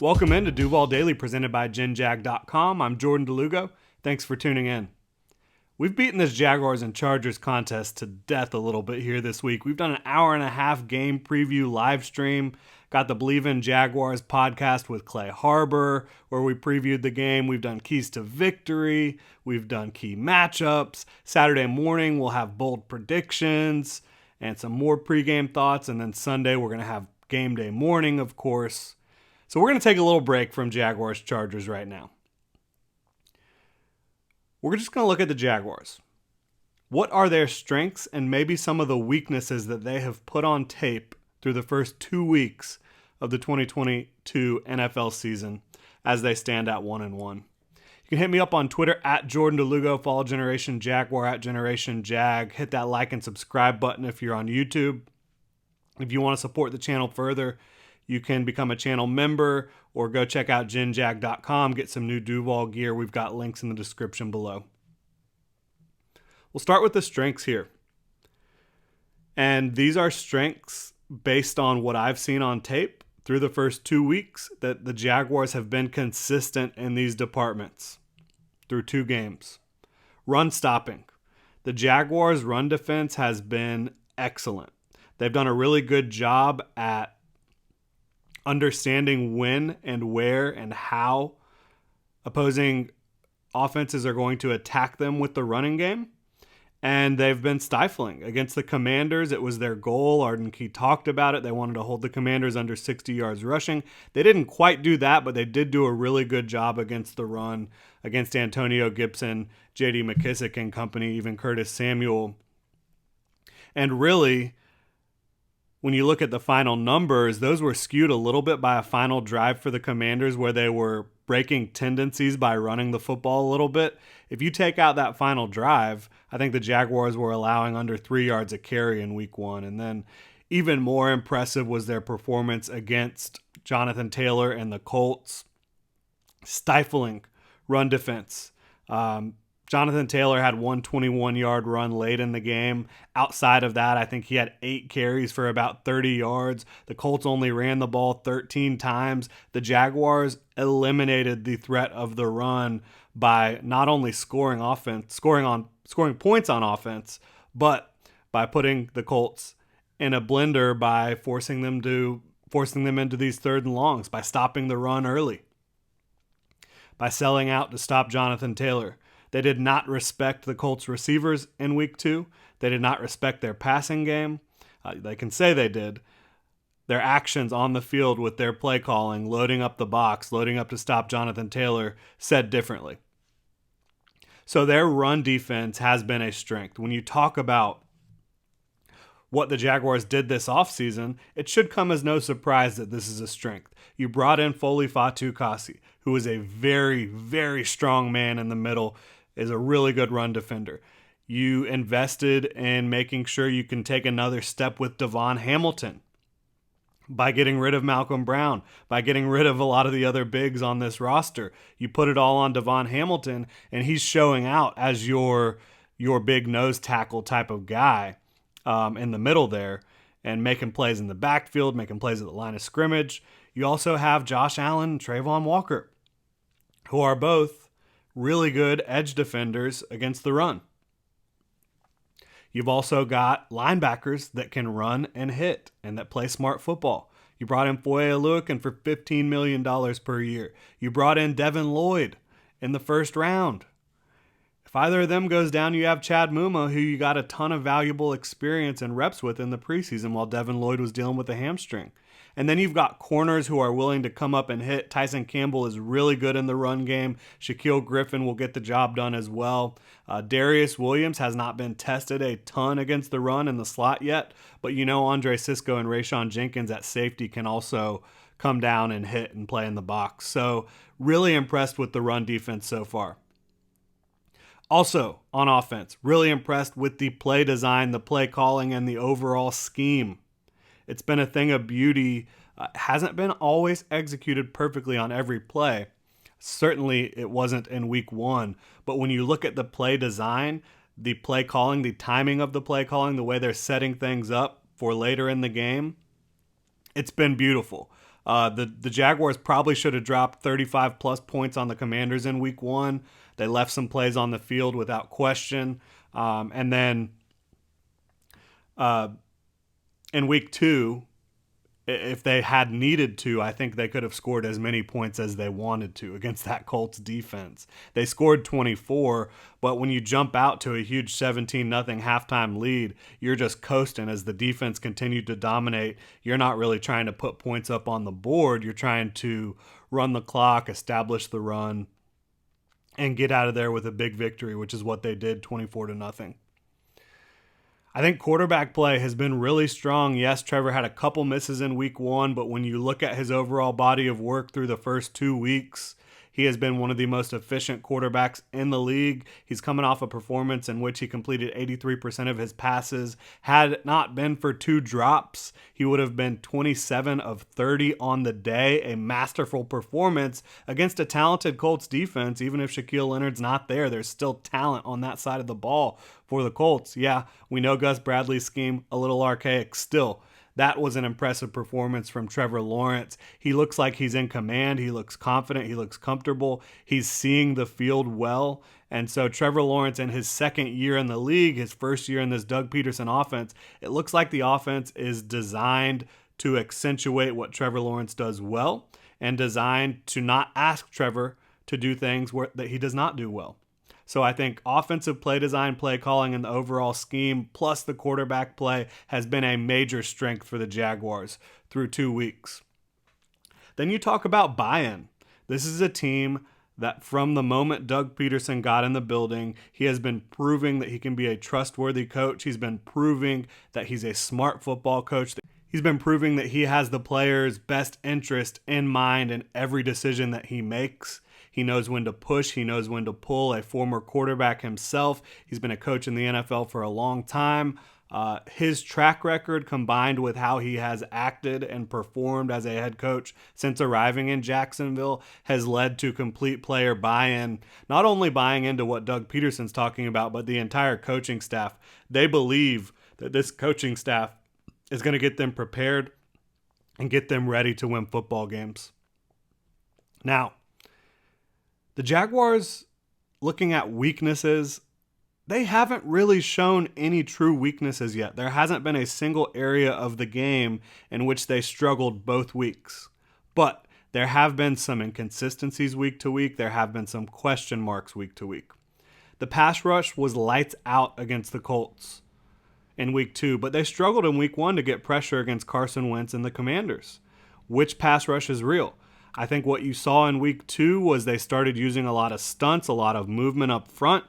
Welcome into Duval Daily presented by GenJag.com. I'm Jordan DeLugo. Thanks for tuning in. We've beaten this Jaguars and Chargers contest to death a little bit here this week. We've done an hour-and-a-half game preview live stream. Got the Believe in Jaguars podcast with Clay Harbor, where we previewed the game. We've done keys to victory. We've done key matchups. Saturday morning, we'll have bold predictions and some more pregame thoughts. And then Sunday, we're going to have game day morning, of course. So we're going to take a little break from Jaguars Chargers right now. We're just going to look at the Jaguars. What are their strengths and maybe some of the weaknesses that they have put on tape through the first 2 weeks of the 2022 NFL season as they stand at 1-1. You can hit me up on Twitter at Jordan DeLugo, follow Generation Jaguar at Generation Jag. Hit that like and subscribe button if you're on YouTube. If you want to support the channel further, you can become a channel member or go check out GenJag.com, get some new Duval gear. We've got links in the description below. We'll start with the strengths here. And these are strengths based on what I've seen on tape through the first 2 weeks, that the Jaguars have been consistent in these departments through 2 games. Run stopping. The Jaguars' run defense has been excellent. They've done a really good job at understanding when and where and how opposing offenses are going to attack them with the running game. And they've been stifling. Against the Commanders, it was their goal. Arden Key talked about it. They wanted to hold the Commanders under 60 yards rushing. They didn't quite do that, but they did do a really good job against the run, against Antonio Gibson, J.D. McKissick and company, even Curtis Samuel. And really, when you look at the final numbers, those were skewed a little bit by a final drive for the Commanders where they were breaking tendencies by running the football a little bit. If you take out that final drive, I think the Jaguars were allowing under 3 yards a carry in week 1. And then even more impressive was their performance against Jonathan Taylor and the Colts. Stifling run defense. Jonathan Taylor had one 21-yard run late in the game. Outside of that, I think he had 8 carries for about 30 yards. The Colts only ran the ball 13 times. The Jaguars eliminated the threat of the run by not only scoring points on offense, but by putting the Colts in a blender by forcing them into these 3rd and longs, by stopping the run early, by selling out to stop Jonathan Taylor. They did not respect the Colts receivers in week 2. They did not respect their passing game. They can say they did. Their actions on the field with their play calling, loading up the box, loading up to stop Jonathan Taylor, said differently. So their run defense has been a strength. When you talk about what the Jaguars did this offseason, it should come as no surprise that this is a strength. You brought in Foley Fatukasi, who is a very, very strong man in the middle, is a really good run defender. You invested in making sure you can take another step with Devon Hamilton by getting rid of Malcolm Brown, by getting rid of a lot of the other bigs on this roster. You put it all on Devon Hamilton, and he's showing out as your big nose tackle type of guy in the middle there, and making plays in the backfield, making plays at the line of scrimmage. You also have Josh Allen and Trayvon Walker, who are both really good edge defenders against the run. You've also got linebackers that can run and hit and that play smart football. You brought in Foye Oluokun for $15 million per year. You brought in Devin Lloyd in the first round. If either of them goes down, you have Chad Muma, who you got a ton of valuable experience and reps with in the preseason while Devin Lloyd was dealing with a hamstring. And then you've got corners who are willing to come up and hit. Tyson Campbell is really good in the run game. Shaquille Griffin will get the job done as well. Darius Williams has not been tested a ton against the run in the slot yet, but you know Andre Sisco and Rayshon Jenkins at safety can also come down and hit and play in the box. So really impressed with the run defense so far. Also, on offense, really impressed with the play design, the play calling, and the overall scheme. It's been a thing of beauty. Hasn't been always executed perfectly on every play. Certainly it wasn't in week 1. But when you look at the play design, the play calling, the timing of the play calling, the way they're setting things up for later in the game, it's been beautiful. The Jaguars probably should have dropped 35 plus points on the Commanders in week 1. They left some plays on the field without question. And then in week 2, if they had needed to, I think they could have scored as many points as they wanted to against that Colts defense. They scored 24, but when you jump out to a huge 17-0 halftime lead, you're just coasting as the defense continued to dominate. You're not really trying to put points up on the board. You're trying to run the clock, establish the run, and get out of there with a big victory, which is what they did, 24-0. I think quarterback play has been really strong. Yes, Trevor had a couple misses in week 1, but when you look at his overall body of work through the first 2 weeks, he has been one of the most efficient quarterbacks in the league. He's coming off a performance in which he completed 83% of his passes. Had it not been for 2 drops, he would have been 27 of 30 on the day. A masterful performance against a talented Colts defense. Even if Shaquille Leonard's not there, there's still talent on that side of the ball for the Colts. Yeah, we know Gus Bradley's scheme, a little archaic still. That was an impressive performance from Trevor Lawrence. He looks like he's in command. He looks confident. He looks comfortable. He's seeing the field well. And so Trevor Lawrence in his second year in the league, his first year in this Doug Peterson offense, it looks like the offense is designed to accentuate what Trevor Lawrence does well and designed to not ask Trevor to do things that he does not do well. So I think offensive play design, play calling, and the overall scheme, plus the quarterback play, has been a major strength for the Jaguars through 2 weeks. Then you talk about buy-in. This is a team that from the moment Doug Peterson got in the building, he has been proving that he can be a trustworthy coach. He's been proving that he's a smart football coach. He's been proving that he has the players' best interest in mind in every decision that he makes. He knows when to push. He knows when to pull. A former quarterback himself. He's been a coach in the NFL for a long time. His track record combined with how he has acted and performed as a head coach since arriving in Jacksonville has led to complete player buy-in, not only buying into what Doug Peterson's talking about, but the entire coaching staff. They believe that this coaching staff is going to get them prepared and get them ready to win football games. Now, the Jaguars, looking at weaknesses, they haven't really shown any true weaknesses yet. There hasn't been a single area of the game in which they struggled both weeks. But there have been some inconsistencies week to week. There have been some question marks week to week. The pass rush was lights out against the Colts in week 2, but they struggled in week 1 to get pressure against Carson Wentz and the Commanders. Which pass rush is real? I think what you saw in week 2 was they started using a lot of stunts, a lot of movement up front,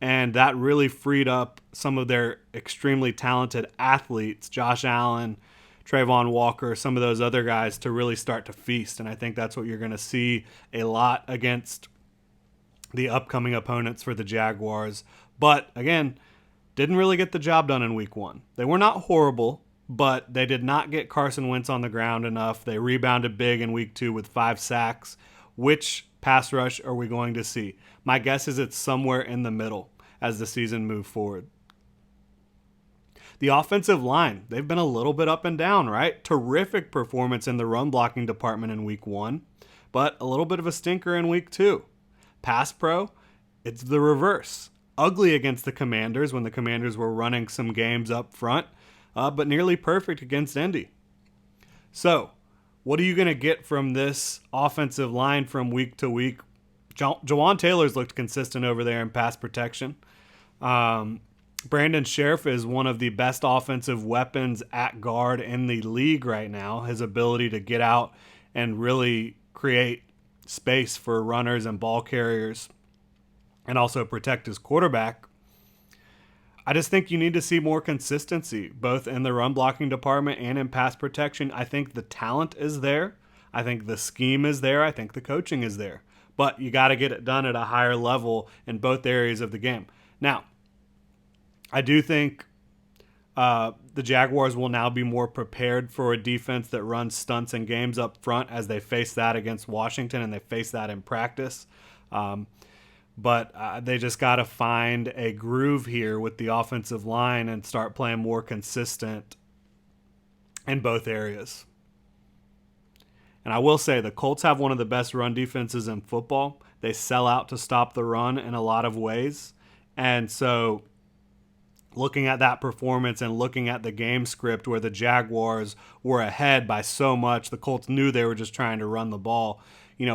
and that really freed up some of their extremely talented athletes, Josh Allen, Trayvon Walker, some of those other guys, to really start to feast. And I think that's what you're going to see a lot against the upcoming opponents for the Jaguars. But again, didn't really get the job done in week 1. They were not horrible, but they did not get Carson Wentz on the ground enough. They rebounded big in week 2 with 5 sacks. Which pass rush are we going to see? My guess is it's somewhere in the middle as the season moves forward. The offensive line, they've been a little bit up and down, right? Terrific performance in the run blocking department in week 1, but a little bit of a stinker in week 2. Pass pro, it's the reverse. Ugly against the Commanders when the Commanders were running some games up front, but nearly perfect against Indy. So, what are you going to get from this offensive line from week to week? Jawan Taylor's looked consistent over there in pass protection. Brandon Sheriff is one of the best offensive weapons at guard in the league right now. His ability to get out and really create space for runners and ball carriers and also protect his quarterback. I just think you need to see more consistency, both in the run blocking department and in pass protection. I think the talent is there. I think the scheme is there. I think the coaching is there. But you got to get it done at a higher level in both areas of the game. Now, I do think the Jaguars will now be more prepared for a defense that runs stunts and games up front as they face that against Washington and they face that in practice. But they just got to find a groove here with the offensive line and start playing more consistent in both areas. And I will say the Colts have one of the best run defenses in football. They sell out to stop the run in a lot of ways. And so looking at that performance and looking at the game script where the Jaguars were ahead by so much, the Colts knew they were just trying to run the ball.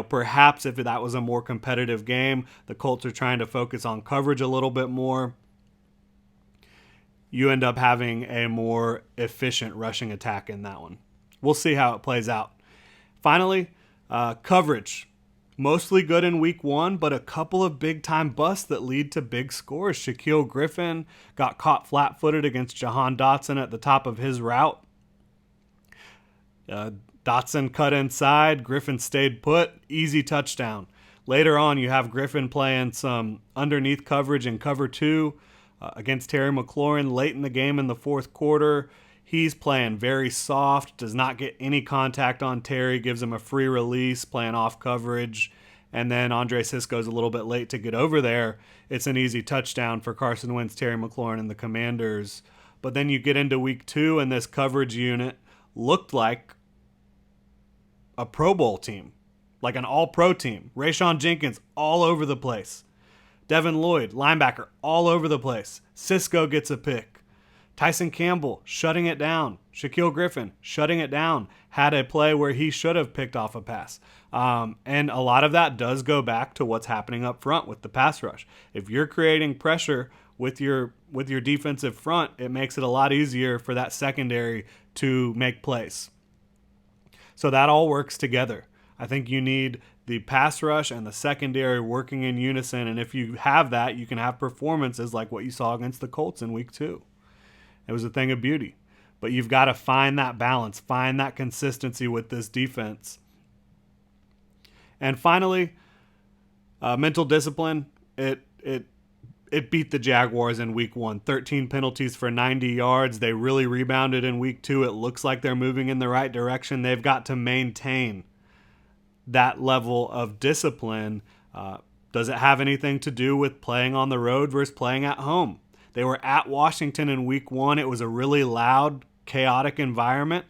Perhaps if that was a more competitive game, the Colts are trying to focus on coverage a little bit more. You end up having a more efficient rushing attack in that one. We'll see how it plays out. Finally, coverage. Mostly good in week 1, but a couple of big-time busts that lead to big scores. Shaquille Griffin got caught flat-footed against Jahan Dotson at the top of his route. Dotson cut inside. Griffin stayed put. Easy touchdown. Later on, you have Griffin playing some underneath coverage in cover 2 against Terry McLaurin late in the game in the fourth quarter. He's playing very soft, does not get any contact on Terry, gives him a free release, playing off coverage. And then Andre Sisco's a little bit late to get over there. It's an easy touchdown for Carson Wentz, Terry McLaurin, and the Commanders. But then you get into week 2, and this coverage unit looked like a Pro Bowl team, like an all-pro team. Rayshon Jenkins all over the place. Devin Lloyd, linebacker, all over the place. Sisco gets a pick. Tyson Campbell shutting it down. Shaquille Griffin shutting it down. Had a play where he should have picked off a pass. And a lot of that does go back to what's happening up front with the pass rush. If you're creating pressure with your defensive front, it makes it a lot easier for that secondary to make plays. So that all works together. I think you need the pass rush and the secondary working in unison. And if you have that, you can have performances like what you saw against the Colts in week 2. It was a thing of beauty. But you've got to find that balance, find that consistency with this defense. And finally, mental discipline. It beat the Jaguars in week 1. 13 penalties for 90 yards. They really rebounded in week 2. It looks like they're moving in the right direction. They've got to maintain that level of discipline. Does it have anything to do with playing on the road versus playing at home? They were at Washington in week 1. It was a really loud, chaotic environment,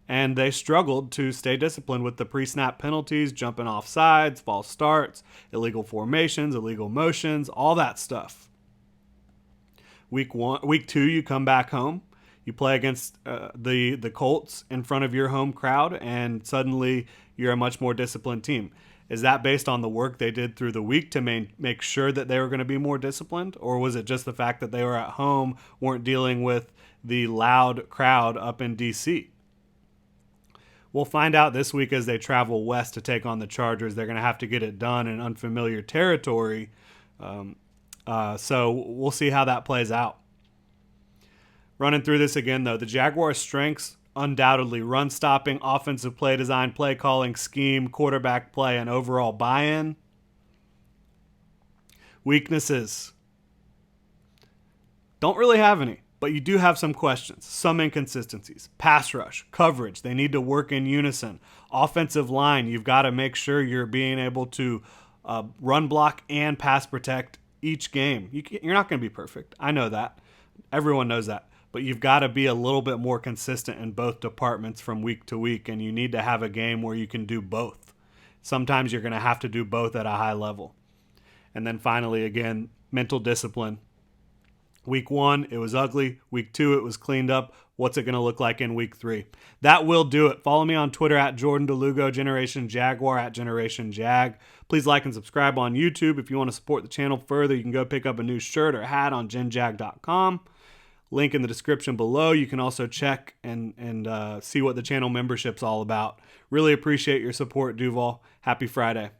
and they struggled to stay disciplined with the pre-snap penalties, jumping off sides, false starts, illegal formations, illegal motions, all that stuff. Week 2, you come back home. You play against the Colts in front of your home crowd, and suddenly you're a much more disciplined team. Is that based on the work they did through the week to make sure that they were going to be more disciplined? Or was it just the fact that they were at home, weren't dealing with the loud crowd up in D.C.? We'll find out this week as they travel west to take on the Chargers. They're going to have to get it done in unfamiliar territory. So we'll see how that plays out. Running through this again, though, the Jaguars' strengths, undoubtedly run stopping, offensive play design, play calling, scheme, quarterback play, and overall buy-in. Weaknesses. Don't really have any, but you do have some questions, some inconsistencies. Pass rush, coverage, they need to work in unison. Offensive line, you've got to make sure you're being able to run block and pass protect each game. You're not going to be perfect. I know that. Everyone knows that. But you've got to be a little bit more consistent in both departments from week to week, and you need to have a game where you can do both. Sometimes you're going to have to do both at a high level. And then finally, again, mental discipline. Week 1, it was ugly. Week 2, it was cleaned up. What's it going to look like in week 3? That will do it. Follow me on Twitter at Jordan DeLugo, Generation Jaguar at Generation Jag. Please like and subscribe on YouTube. If you want to support the channel further, you can go pick up a new shirt or hat on genjag.com. Link in the description below. You can also check and see what the channel membership's all about. Really appreciate your support, Duval. Happy Friday.